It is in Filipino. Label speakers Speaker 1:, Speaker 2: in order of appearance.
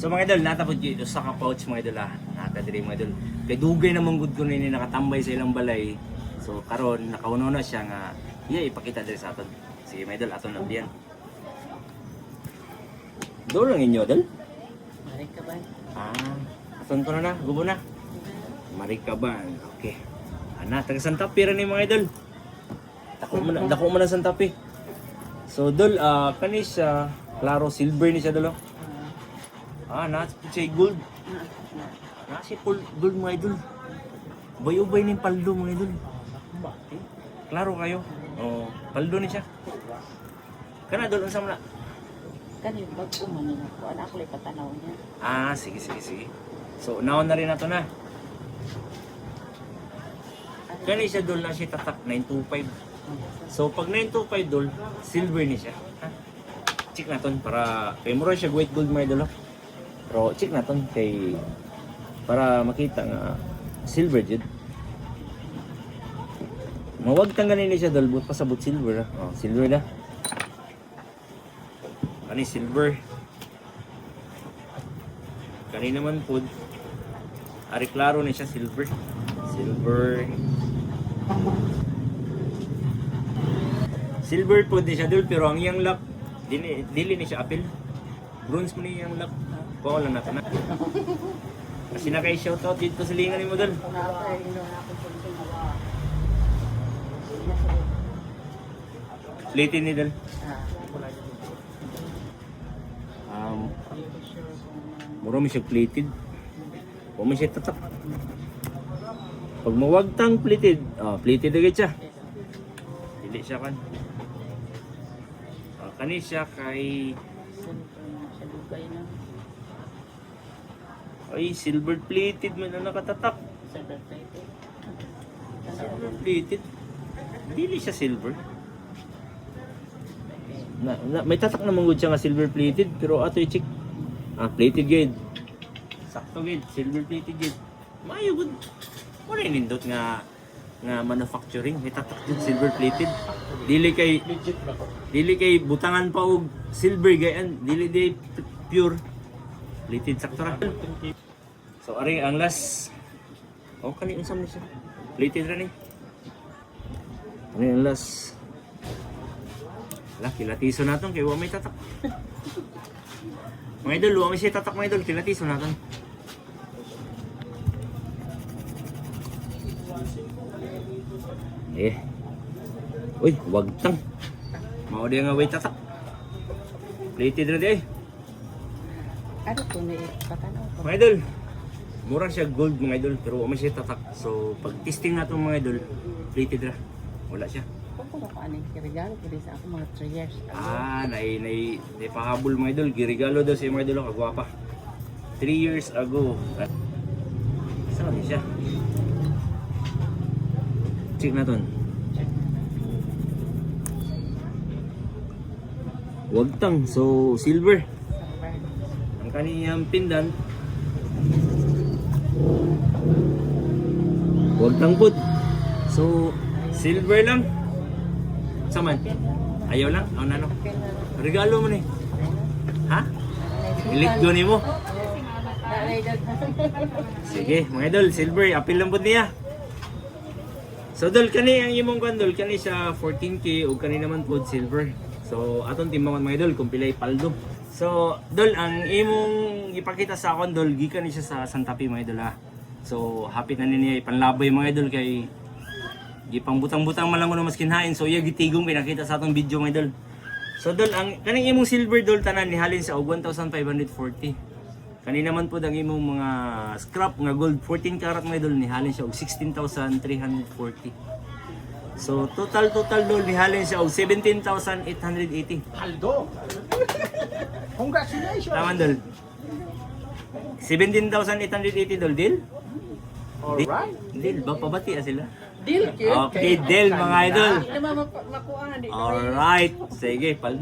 Speaker 1: So mga idol, natapod dito sa ka-pouch mga idol ha. Natadiri mga idol. Kay dugay namang good ko nini nakatambay sa ilang balay. So karon nakauno na siya nga iya ipakita diri sa aton. Sige mga idol, aton na diyan. Dol lang inyo dol.
Speaker 2: Marikaban.
Speaker 1: Aton ko na gubo na. Marikaban. Okay. Ana taga Santa Fe ra ni mga idol. Dako mo na Santa Fe. So dol kani siya klaro silver ni siya dolo. Nasa siya gold. Nasa gold mga idol. Ubay-ubay ni paldo mga idol. Klaro kayo. Oh, paldo ni siya. Kana dol unsa man na?
Speaker 2: Kani bag-o man ni ako. Anak ko patanaw niya.
Speaker 1: Sige. So naon na rin nato na. Kani siya dol na siya tatak 925. So pag 925 dol, silver ni siya. Check naton para kay mura siya white gold mga idol. Pero check naton kay para makita nga silver jud. Mawag tanggalin ni siya dol but pasabot silver. Oh, silver na. Kani silver. Kani naman pod. Ari klaro ni siya silver. Silver po di siya dul pero ang iyang lock dili ni siya apil. Bronze mo ni iyang lock. Ko lang nato na. Kasi na kay shoutout dito sa lingan ni mo dul. Plated ni dul. Mura mo siya plated. Huwag mo siya tatak. Pag mawagtang plated, plated agad siya. Dili siya kan. Kani siya kay ay silver plated man na nakatatak. Silver plated. Dili siya silver. May tatak naman gud siya nga silver plated pero ato i-check. Plated gid. Sakto gid, silver plated gid. Maayo gud. Wala nindot nga manufacturing may tatak gid silver plated. Dili kay butangan pa og silver gayan, dili pure plated sakto ra. So ari ang last. Kani unsam ni siya. Plated ra ni. Ari ang last. Kilatiso naton kay wa may tatak. Mga idol, wa may siya tatak mga idol, kilatiso naton. Uy, wagtang. Mao di nga way tatak. Plated ra di.
Speaker 2: Ano to na patanaw ko.
Speaker 1: Mga idol, mura siya gold mga idol pero wa may siya tatak. So pag testing naton mga idol, plated ra. Wala siya.
Speaker 2: Kung ko aning regalo ko sa ako mga 3 years.
Speaker 1: Nay pahabol mga idol, giregalo daw sa mga idol kagwapa. 3 years ago. Saan ni siya? Check naton. Wagtang, so silver. Ang kaniyang pendant. Wagtang pud. So silver lang. Saman. Ayaw lang, ano. Regalo mo ni. Ha? Ilit go nimo. Sige, mga idol, silver, apil lang pud niya. So dol kani ang imong kandol kani siya 14K ug kani naman pod silver. So aton timbangan mga idol kung pilay paldo. So dol ang imong ipakita sa akon dol gikan ni siya sa Santa Fe mga idol ha. So happy na niya ipanlabay mga idol kay gipang butang-butang man lang kuno mas kinhain. So iya gitigong pinakita sa atong video mga idol. So dol ang kaning imong silver dol tanan nihalin sa og 1,540. Kani naman po ang imong mga scrap nga gold 14 karat mga idol nihalin siya og 16,340. So total dol nihalin siya og 17,880.
Speaker 3: Aldo! Congratulations!
Speaker 1: Tama dol. 17,880 dol deal?
Speaker 3: Alright.
Speaker 1: Deal ba pabati sila?
Speaker 2: Deal kid.
Speaker 1: Okay, deal mga idol.
Speaker 2: Hindi makuha na di.
Speaker 1: Alright. Sige, paldo.